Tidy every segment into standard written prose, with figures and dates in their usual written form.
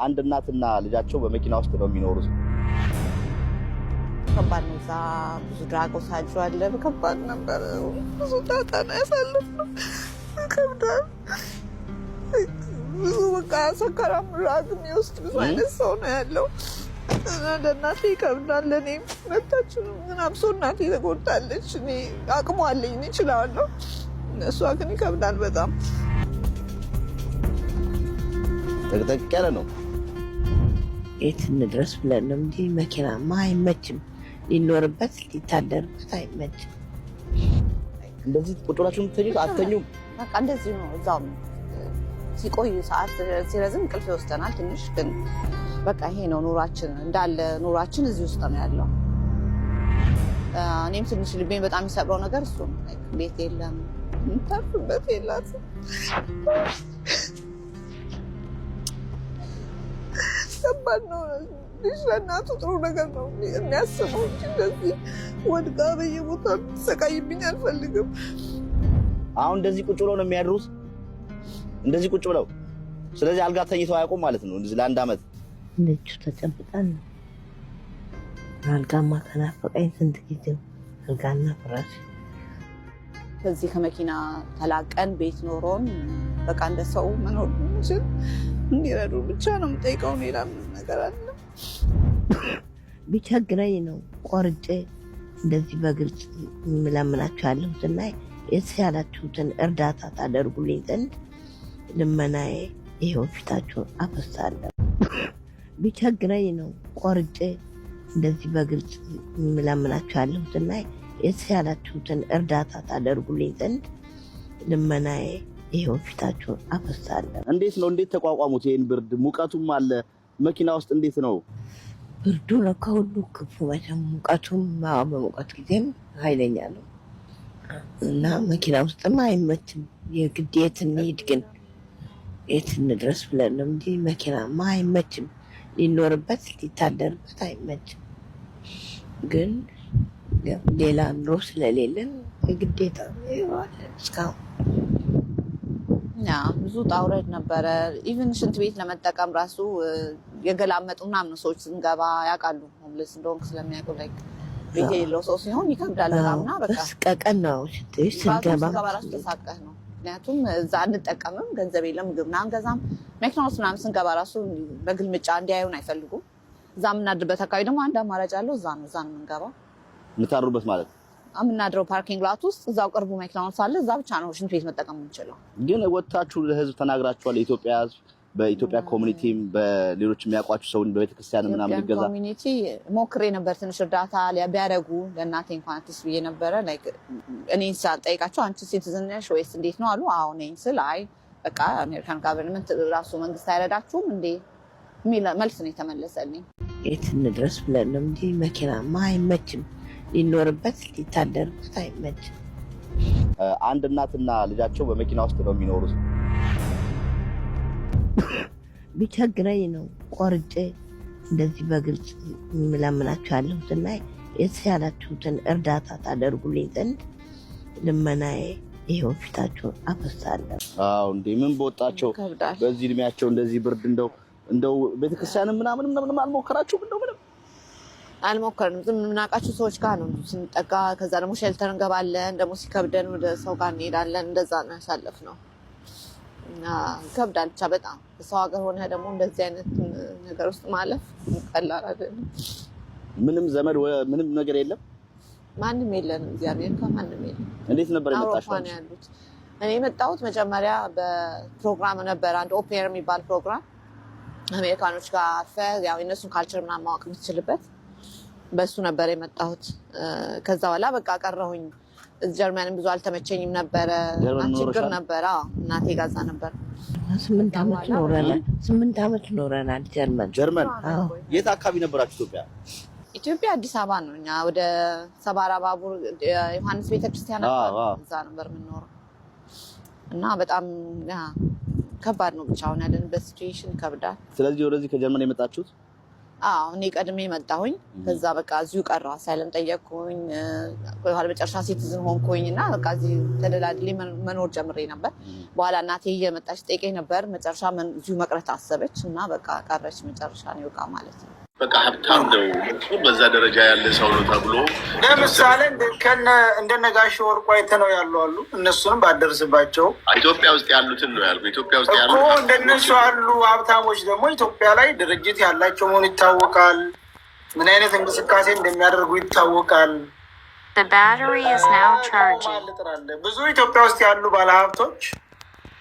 አንድ እናትና ልጃቸው በመኪና ውስጥ ነው የሚኖሩት። ከባድ ነው። እዛ ብዙ ድራጎት አለ። ከባድ ነበር። ብዙ ጣጣ ነው ያሳለፍነው። ከብዳል። ብዙ በቃ ሰከራም ራግ የሚወስድ ብዙ አይነት ሰው ነው ያለው። ለእናቴ ይከብዳል። ለእኔ መታችን ግን አብሶ እናቴ ተጎድታለች። እኔ አቅሟ አለኝ፣ እኔ እችላለሁ። እሷ ግን ይከብዳል በጣም። ጥቅጥቅ ያለ ነው። የት እንድረስ ብለን ነው እንጂ መኪናማ አይመችም። ሊኖርበት ሊታደርበት አይመችም። እንደዚህ ቁጭ ብላችሁ የምትተኙት አትተኙም? በቃ እንደዚህ ነው። እዛው ሲቆይ ሰዓት ሲረዝም እንቅልፍ ይወስደናል ትንሽ። ግን በቃ ይሄ ነው ኑሯችን፣ እንዳለ ኑሯችን እዚህ ውስጥ ነው ያለው። እኔም ትንሽ ልቤን በጣም የሚሰብረው ነገር እሱ ነው። ቤት የለም፣ የምታርፍበት የላትም። ከባድ ነው። ልጅ ለእናቱ ጥሩ ነገር ነው የሚያስበው እንጂ እንደዚህ ወድቃ በየቦታ ተሰቃይብኝ አልፈልግም። አሁን እንደዚህ ቁጭ ብለው ነው የሚያድሩት፣ እንደዚህ ቁጭ ብለው። ስለዚህ አልጋ ተኝተው አያውቁም ማለት ነው። እንደዚህ ለአንድ አመት ልጁ ተጨብጣን ነው። አልጋማ ከናፈቀኝ ስንት ጊዜው አልጋና ፍራሽ። ከዚህ ከመኪና ተላቀን ቤት ኖሮን በቃ እንደ ሰው መኖር እንችል እንዲረዱ ብቻ ነው የምጠይቀው። ሌላ ነገር አለ ቢቸግረኝ ነው ቆርጬ እንደዚህ በግልጽ የምለምናችኋለሁ እና የተቻላችሁትን እርዳታ ታደርጉልኝ ዘንድ ልመናዬ ይኸው ፊታችሁ አፈሳለሁ። ቢቸግረኝ ነው ቆርጬ እንደዚህ በግልጽ የምለምናችኋለሁ እና የተቻላችሁትን እርዳታ ታደርጉልኝ ዘንድ ልመናዬ ይኸው ፊታችሁ አፈሳለሁ። እንዴት ነው? እንዴት ተቋቋሙት ይሄን ብርድ? ሙቀቱም አለ መኪና ውስጥ። እንዴት ነው? ብርዱ ነው ከሁሉ ክፉ። መቼም ሙቀቱም በሙቀት ጊዜም ኃይለኛ ነው እና መኪና ውስጥም አይመችም። የግድ የት እንሂድ ግን የት እንድረስ ብለን ነው እንጂ መኪናማ አይመችም። ሊኖርበት ሊታደርበት አይመችም። ግን ሌላ ኑሮ ስለሌለን የግዴታ ይዋለን እስካሁን። ብዙ ጣውረድ ነበረ። ኢቭን ሽንት ቤት ለመጠቀም ራሱ የገላመጡ ምናምን ሰዎች ስንገባ ያውቃሉ። ሆምለስ እንደሆንክ ስለሚያውቁ ላይ ቤት የሌለው ሰው ሲሆን ይከብዳል በጣምና በቃ ቀቀን ነው ሽንት ቤት ስንገባ ራሱ ተሳቀህ ነው። ምክንያቱም እዛ አንጠቀምም፣ ገንዘብ የለም፣ ምግብ ምናምን ገዛም። መኪና ውስጥ ምናምን ስንገባ ራሱ በግልምጫ እንዲያዩን አይፈልጉም። እዛ የምናድርበት አካባቢ ደግሞ አንድ አማራጭ አለው። እዛ ነው የምንገባው። የምታድሩበት ማለት የምናድረው ፓርኪንግ ላት ውስጥ እዛው ቅርቡ መኪናውን ሳለ እዛ ብቻ ነው ሽንት ቤት መጠቀም የምንችለው። ግን ወጣችሁ ለህዝብ ተናግራችኋል? የኢትዮጵያ ህዝብ በኢትዮጵያ ኮሚኒቲም በሌሎች የሚያውቋችሁ ሰው በቤተክርስቲያን ምናምን ሊገዛ ኮሚኒቲ ሞክሬ ነበር። ትንሽ እርዳታ ሊያደርጉ ለእናቴ እንኳን አትስ ብዬ ነበረ። ላይክ እኔን ሳልጠይቃቸው አንቺ ሲቲዝን ነሽ ወይስ እንዴት ነው አሉ። አዎ ነኝ ስል አይ በቃ አሜሪካን ጋቨርንመንት ራሱ መንግስት አይረዳችሁም እንዴ የሚል መልስ ነው የተመለሰልኝ። የት እንድረስ ብለን ነው እንጂ መኪናማ አይመችም። ሊኖርበት ሊታደርበት አይመችም። አንድ እናትና ልጃቸው በመኪና ውስጥ ነው የሚኖሩት። ቢቸግረኝ ነው ቆርጬ እንደዚህ በግልጽ የምለምናችኋለሁ እና የተቻላችሁትን እርዳታ ታደርጉልኝ ዘንድ ልመናዬ ይኸው ፊታችሁ አፈሳለሁ። አዎ እንዴ ምን በወጣቸው በዚህ እድሜያቸው እንደዚህ ብርድ እንደው ቤተክርስቲያን ምናምን አልሞከራችሁም? እንደው ምንም አልሞከርንም። ዝም የምናውቃቸው ሰዎች ጋር ነው ስንጠጋ። ከዛ ደግሞ ሼልተር እንገባለን። ደግሞ ሲከብደን ወደ ሰው ጋር እንሄዳለን። እንደዛ ነው ያሳለፍነው እና ይከብዳል ብቻ በጣም። በሰው ሀገር ሆነ ደግሞ እንደዚህ አይነት ነገር ውስጥ ማለፍ ቀላል አይደለም። ምንም ዘመድ ምንም ነገር የለም። ማንም የለንም እዚህ አሜሪካ፣ ማንም የለም። እንዴት ነበር የመጣሽው? አውሮፓ ነው ያሉት። እኔ የመጣሁት መጀመሪያ በፕሮግራም ነበር፣ አንድ ኦፔር የሚባል ፕሮግራም አሜሪካኖች ጋር አርፈህ ያው የእነሱን ካልቸር ምናምን ማወቅ የምትችልበት በሱ ነበር የመጣሁት። ከዛ በኋላ በቃ ቀረሁኝ። ጀርመንም ብዙ አልተመቸኝም ነበረ፣ ችግር ነበረ። እናቴ ጋዛ ነበር። 8 ዓመት ኖረናል ጀርመን። የት አካባቢ ነበራችሁ? ኢትዮጵያ አዲስ አበባ ነው። እኛ ወደ ሰባራ ባቡር ዮሐንስ ቤተክርስቲያን እዛ ነበር የምንኖረው እና በጣም ከባድ ነው ብቻ አሁን ያለንበት ሲቹዌሽን ከብዳል። ስለዚህ ወደዚህ ከጀርመን የመጣችሁት እኔ ቀድሜ መጣሁኝ። ከዛ በቃ እዚሁ ቀረሁ። አሳይለም ጠየቅኩኝ። በኋላ መጨረሻ ሲቲዝን ሆንኩኝ እና በቃ እዚህ ተደላድሌ መኖር ጀምሬ ነበር። በኋላ እናቴ እየመጣች ጠይቀኝ ነበር። መጨረሻ እዚሁ መቅረት አሰበች እና በቃ ቀረች። መጨረሻ ነው በቃ ማለት ነው። በቃ ሀብታም ነው በዛ ደረጃ ያለ ሰው ነው ተብሎ ለምሳሌ እንደነ ጋሽ ወርቁ አይተህ ነው ያሉ አሉ። እነሱንም ባደርስባቸው ኢትዮጵያ ውስጥ ያሉትን ነው ያልኩህ። ኢትዮጵያ ውስጥ ያሉ እንደነሱ ያሉ ሀብታሞች ደግሞ ኢትዮጵያ ላይ ድርጅት ያላቸው መሆኑ ይታወቃል። ምን አይነት እንቅስቃሴ እንደሚያደርጉ ይታወቃል። ብዙ ኢትዮጵያ ውስጥ ያሉ ባለሀብቶች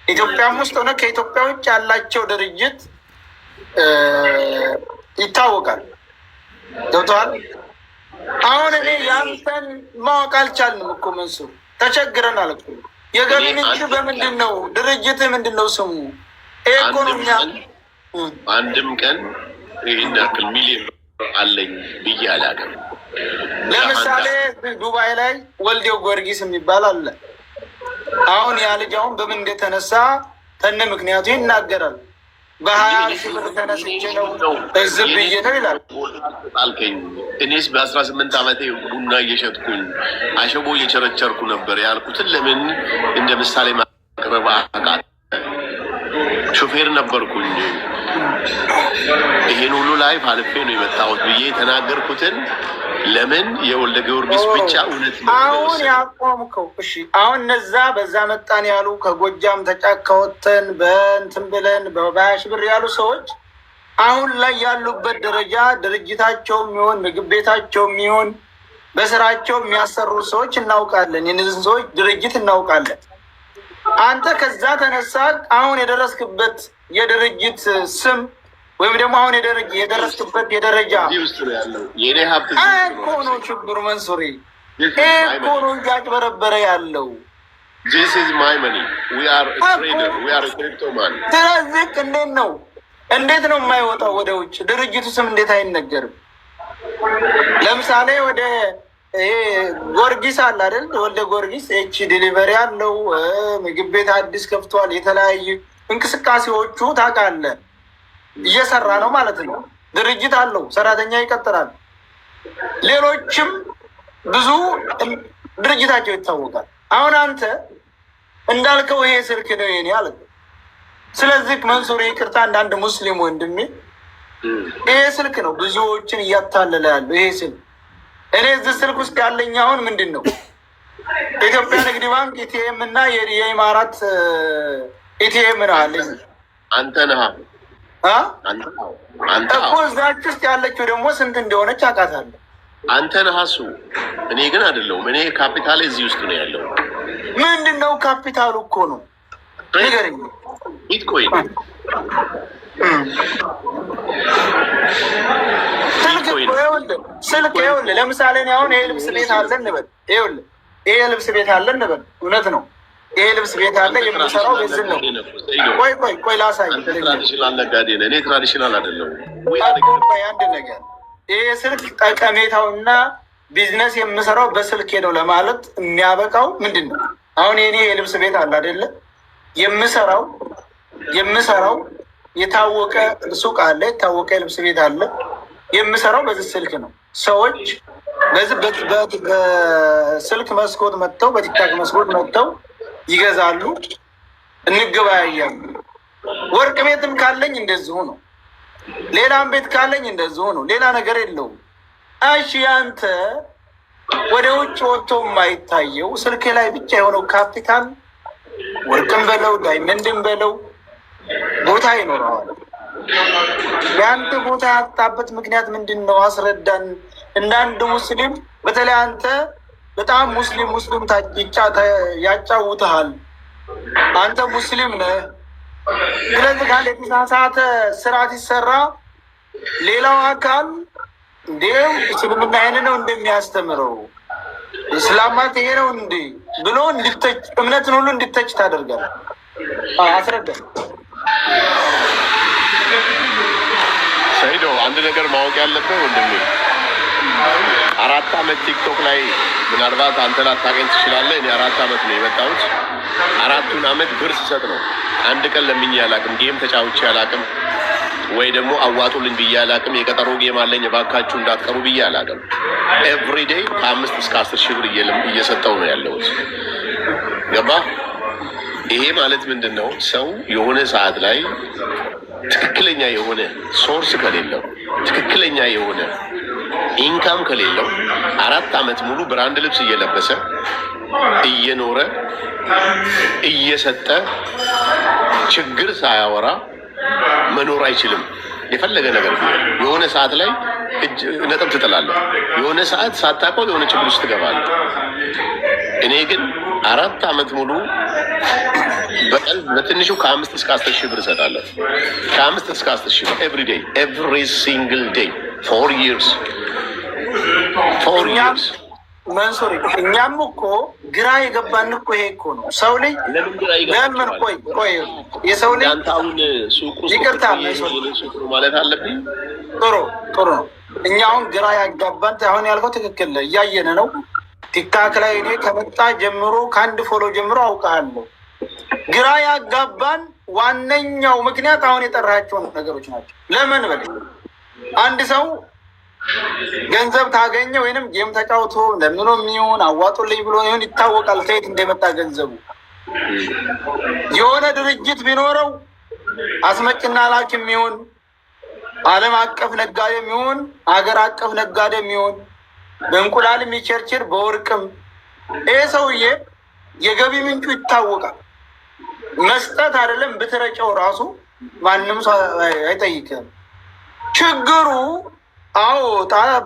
ኢትዮጵያም ውስጥ ሆነ ከኢትዮጵያ ውጭ ያላቸው ድርጅት ይታወቃል። ገብቶሃል? አሁን እኔ ያንተን ማወቅ አልቻልንም እኮ መንሱር፣ ተቸግረናል እኮ። የገቢ ምንጭ በምንድን ነው? ድርጅት ምንድን ነው ስሙ? ኢኮኖሚ አንድም ቀን ይህን ያክል ሚሊዮን አለኝ ብዬ አላውቅም። ለምሳሌ ዱባይ ላይ ወልዴው ጊዮርጊስ የሚባል አለ። አሁን ያ ልጅ አሁን በምን እንደተነሳ ከነ ምክንያቱ ይናገራል። በ20 ሺህ ብር ተነስቼ ነው እዝብ ብዬ ነው ይላል። አልከኝ። እኔስ በ18 ዓመቴ ቡና እየሸጥኩኝ አሸቦ እየቸረቸርኩ ነበር ያልኩትን ለምን እንደ ምሳሌ ማቅረብ አቃት? ሾፌር ነበርኩኝ። ይሄን ሁሉ ላይ አልፌ ነው የመጣሁት ብዬ የተናገርኩትን ለምን የወልደ ጊዮርጊስ ብቻ እውነት ነው አሁን ያቆምከው? እሺ አሁን እነዛ በዛ መጣን ያሉ ከጎጃም ተጫካ ወጥተን በእንትን ብለን በ20 ሺህ ብር ያሉ ሰዎች አሁን ላይ ያሉበት ደረጃ ድርጅታቸው የሚሆን ምግብ ቤታቸው የሚሆን በስራቸው የሚያሰሩ ሰዎች እናውቃለን። የእነዚህን ሰዎች ድርጅት እናውቃለን። አንተ ከዛ ተነሳ አሁን የደረስክበት የድርጅት ስም ወይም ደግሞ አሁን የደረስክበት የደረጃ የኔ ሀብት እኮ ነው ችግሩ መንሱሪ። እኮ ነው እያጭበረበረ ያለው። This is my money. We are a trader. We are a crypto man. ስለዚህ እንዴት ነው የማይወጣው ወደ ውጭ? ድርጅቱ ስም እንዴት አይነገርም? ለምሳሌ ወደ ጊዮርጊስ አለ አይደል? ወልደ ጊዮርጊስ ዲሊቨሪ አለው። ምግብ ቤት አዲስ ከፍቷል። የተለያዩ እንቅስቃሴዎቹ ታውቃለህ፣ እየሰራ ነው ማለት ነው። ድርጅት አለው፣ ሰራተኛ ይቀጥራል። ሌሎችም ብዙ ድርጅታቸው ይታወቃል። አሁን አንተ እንዳልከው ይሄ ስልክ ነው የኔ አለ። ስለዚህ መንሱር ይቅርታ፣ አንዳንድ ሙስሊም ወንድሜ ይሄ ስልክ ነው ብዙዎችን እያታለለ ያለው ይሄ ስልክ። እኔ እዚህ ስልክ ውስጥ ያለኝ አሁን ምንድን ነው የኢትዮጵያ ንግድ ባንክ ኢቲኤም እና የኢማራት ኢቲኤም ነው አለኝ። አንተ ነህ እኮ እዛች ውስጥ ያለችው ደግሞ ስንት እንደሆነች አውቃታለሁ። አንተ ነህ እሱ፣ እኔ ግን አይደለሁም። እኔ ካፒታል እዚህ ውስጥ ነው ያለው። ምንድን ነው ካፒታሉ? እኮ ነው ንገረኝ። ቢትኮይን ስልክ ይኸውልህ፣ ለምሳሌ አሁን ይሄ ልብስ ቤት አለ እንበል። ይኸውልህ ይሄ ልብስ ቤት አለ እንበል። እውነት ነው፣ ይሄ ልብስ ቤት አለ። የምሰራው በዚህ ነው። ቆይ ላሳይ። ትራዲሽናል ነጋዴ ነህ፣ እኔ ትራዲሽናል አይደለሁም። አንድ ነገር ይሄ ስልክ ጠቀሜታውና ቢዝነስ የምሰራው በስልኬ ነው ለማለት የሚያበቃው ምንድን ነው? አሁን የኔ የልብስ ቤት አለ አይደለ? የምሰራው የታወቀ ሱቅ አለ፣ የታወቀ የልብስ ቤት አለ። የምሰራው በዚህ ስልክ ነው። ሰዎች በዚህ በስልክ መስኮት መጥተው፣ በቲክታክ መስኮት መጥተው ይገዛሉ፣ እንገበያያሉ። ወርቅ ቤትም ካለኝ እንደዚሁ ነው። ሌላም ቤት ካለኝ እንደዚሁ ነው። ሌላ ነገር የለውም። እሺ አንተ ወደ ውጭ ወጥቶ የማይታየው ስልክ ላይ ብቻ የሆነው ካፒታል ወርቅም በለው ዳይመንድም በለው ቦታ ይኖረዋል። የአንተ ቦታ ያጣበት ምክንያት ምንድን ነው? አስረዳን። እንዳንድ ሙስሊም፣ በተለይ አንተ በጣም ሙስሊም ያጫውትሃል። አንተ ሙስሊም ነህ። ስለዚህ ካለ የተሳሳተ ስርዓት ይሰራ ሌላው አካል እንዲም እስልምና ይሄን ነው እንደሚያስተምረው እስላማት ይሄ ነው እንዴ ብሎ እንድተች እምነትን ሁሉ እንድተች ታደርጋለህ። አስረዳ ሰይዶ። አንድ ነገር ማወቅ ያለብህ ወንድሜ፣ 4 ዓመት ቲክቶክ ላይ ምናልባት አንተ ላታገኝ ትችላለህ። እኔ 4 ዓመት ነው የመጣሁት። 4ቱን ዓመት ብር ስሰጥ ነው። አንድ ቀን ለምኜ አላውቅም። ጌም ተጫውቼ አላውቅም። ወይ ደግሞ አዋጡልኝ ብዬ አላቅም። የቀጠሮ ጌም አለኝ እባካችሁ እንዳትቀሩ ብዬ አላቅም። ኤቭሪዴይ ከ5 እስከ 10 ሺህ ብር እየሰጠው ነው ያለሁት። ገባ? ይሄ ማለት ምንድን ነው? ሰው የሆነ ሰዓት ላይ ትክክለኛ የሆነ ሶርስ ከሌለው፣ ትክክለኛ የሆነ ኢንካም ከሌለው 4 ዓመት ሙሉ ብራንድ ልብስ እየለበሰ እየኖረ እየሰጠ ችግር ሳያወራ መኖር አይችልም። የፈለገ ነገር ቢሆን የሆነ ሰዓት ላይ ነጥብ ትጥላለህ። የሆነ ሰዓት ሳታውቀው የሆነ ችግር ውስጥ ትገባለህ። እኔ ግን 4 ዓመት ሙሉ በቀን በትንሹ ከ5 እስከ 10 ሺህ ብር እሰጣለሁ። ከ5 እስከ 10 ሺህ ብር ኤቭሪ ዴይ ኤቭሪ ሲንግል ዴይ 4 years መንሱር፣ እኛም እኮ ግራ የገባን እኮ ይሄ እኮ ነው። ሰው ልጅ ለምን ቆይ የሰው ልጅ ይቅርታ ማለት አለብኝ። ጥሩ ነው። እኛ አሁን ግራ ያጋባን አሁን ያልከው ትክክል እያየን ነው። ቲክታክ ላይ እኔ ከመጣ ጀምሮ ከአንድ ፎሎ ጀምሮ አውቃለሁ። ግራ ያጋባን ዋነኛው ምክንያት አሁን የጠራቸውን ነገሮች ናቸው። ለምን በል አንድ ሰው ገንዘብ ታገኘ ወይንም ጌም ተጫውቶ ለምኖ የሚሆን አዋጡልኝ ብሎ ይሁን ይታወቃል ከየት እንደመጣ ገንዘቡ። የሆነ ድርጅት ቢኖረው አስመጭና ላኪ የሚሆን ዓለም አቀፍ ነጋዴ የሚሆን ሀገር አቀፍ ነጋዴ የሚሆን በእንቁላል የሚቸርችር በወርቅም ይሄ ሰውዬ የገቢ ምንጩ ይታወቃል። መስጠት አይደለም ብትረጨው ራሱ ማንም ሰው አይጠይቅም። ችግሩ አዎ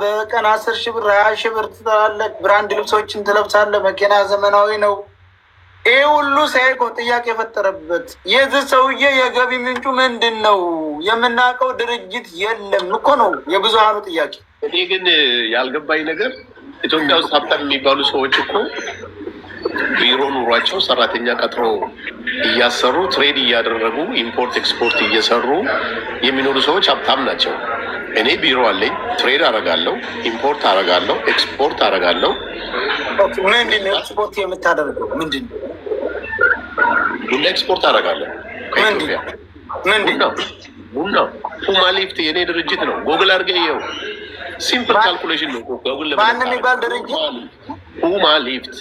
በቀን 10 ሺህ ብር 20 ሺህ ብር ትላለህ፣ ብራንድ ልብሶችን ትለብሳለህ፣ መኪና ዘመናዊ ነው። ይሄ ሁሉ ሳይኮ ጥያቄ የፈጠረበት የዚህ ሰውዬ የገቢ ምንጩ ምንድን ነው? የምናውቀው ድርጅት የለም እኮ ነው የብዙሃኑ ጥያቄ። እኔ ግን ያልገባኝ ነገር ኢትዮጵያ ውስጥ ሀብታም የሚባሉ ሰዎች እኮ ቢሮ ኑሯቸው ሰራተኛ ቀጥሮ እያሰሩ ትሬድ እያደረጉ ኢምፖርት ኤክስፖርት እየሰሩ የሚኖሩ ሰዎች ሀብታም ናቸው። እኔ ቢሮ አለኝ፣ ትሬድ አረጋለሁ፣ ኢምፖርት አረጋለሁ፣ ኤክስፖርት አረጋለሁ። ምንድን ነው ኤክስፖርት የምታደርገው? ምንድን ነው? ቡና ኤክስፖርት አረጋለሁ ከኢትዮጵያ። ቡና ፑማ ሊፍት የኔ ድርጅት ነው። ጎግል አድርገህ ይኸው። ሲምፕል ካልኩሌሽን ነው። ጎግል ማን የሚባል ድርጅት? ፑማ ሊፍት።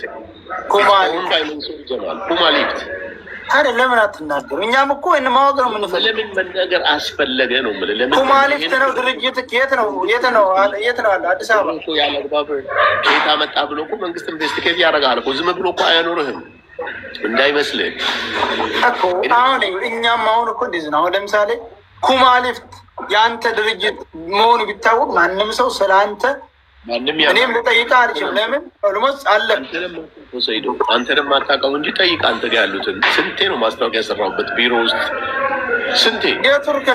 ፑማ ሊፍት ታዲያ ለምን አትናገሩ? እኛም እኮ ማወቅ ነው የምንፈልገው። ለምን መናገር አስፈለገ ነው የምልህ። ለምን ፑማ ሊፍት ነው ድርጅት? የት ነው አለ? አዲስ አበባ ያለ አግባብ ከየት አመጣ ብሎ እኮ መንግስት ኢንቨስቲጌት ያደርጋል እኮ። ዝም ብሎ እኮ አያኖርህም እንዳይመስልህ እኮ። አሁን እኛም አሁን እኮ እንደዚህ ነው። አሁን ለምሳሌ ፑማ ሊፍት የአንተ ድርጅት መሆኑ ቢታወቅ ማንም ሰው ስለ አንተ እኔም ልጠይቅህ አልችልም። ለምን ኦልሞስት አለ አንተንም አታውቀው እንጂ ጠይቅ። አንተ ጋር ያሉትን ስንቴ ነው ማስታወቂያ ያሰራሁበት ቢሮ ውስጥ ስንቴ። የቱርክ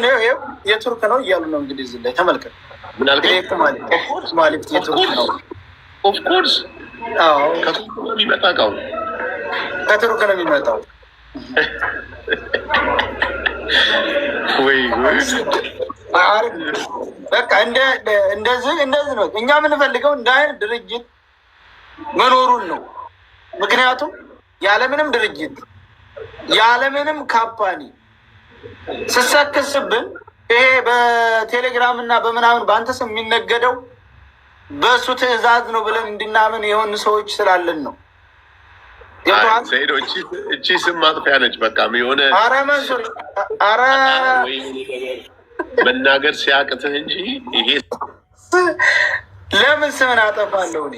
ነው እያሉ ነው እንግዲህ እዚህ ላይ ተመልከት። ምን አልከኝ? ማለት የቱርክ ነው። ኦፍኮርስ ከቱርክ ነው የሚመጣ እቃው፣ ከቱርክ ነው የሚመጣው። ወይ በቃ እንደዚህ ነው እኛ የምንፈልገው። እንደ አይነት ድርጅት መኖሩን ነው። ምክንያቱም ያለምንም ድርጅት ያለምንም ካምፓኒ ስሰክስብን ይሄ በቴሌግራም እና በምናምን በአንተ ስም የሚነገደው በእሱ ትዕዛዝ ነው ብለን እንድናምን የሆን ሰዎች ስላለን ነው። እቺ ስም ማጥፊያ ነች። በቃ የሆነ መናገር ሲያቅትህ እንጂ ይሄ ለምን ስምን አጠፋለሁ እኔ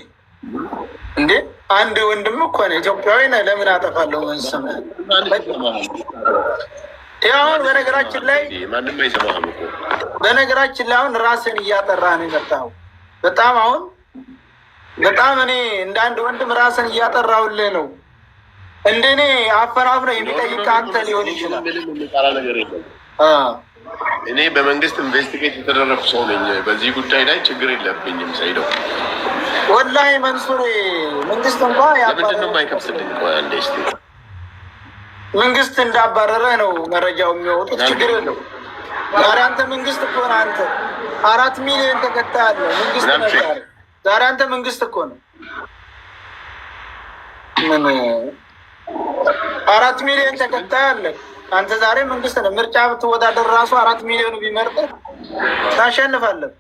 እንዴ? አንድ ወንድም እኮ ነው ኢትዮጵያዊ ነህ። ለምን አጠፋለሁ? ስም አሁን በነገራችን ላይ ማንም አይሰማህም እኮ። በነገራችን ላይ አሁን ራስን እያጠራ ነው የመጣኸው። በጣም እኔ እንደ አንድ ወንድም ራስን እያጠራሁልህ ነው። እንደኔ አፈራፍረ የሚጠይቅ አንተ ሊሆን ይችላል። ምንም የሚጠራ ነገር የለም። እኔ በመንግስት ኢንቨስቲጌት የተደረጉ ሰው ነኝ። በዚህ ጉዳይ ላይ ችግር የለብኝም። ሰይደው ወላሂ መንሱር መንግስት እንኳ ለምንድን ነው የማይከፍትልኝ? አንዴ እስኪ መንግስት እንዳባረረ ነው መረጃው የሚወጡት። ችግር የለው። ዛሬ አንተ መንግስት እኮ ነህ። አንተ 4 ሚሊዮን ተከታይ አለ መንግስት ነው። ዛሬ አንተ መንግስት እኮ ነው። ምን 4 ሚሊዮን ተከታይ አለ አንተ ዛሬ መንግስት ነው ምርጫ ብትወዳደር ራሱ 4 ሚሊዮን ቢመርጥ ታሸንፋለህ።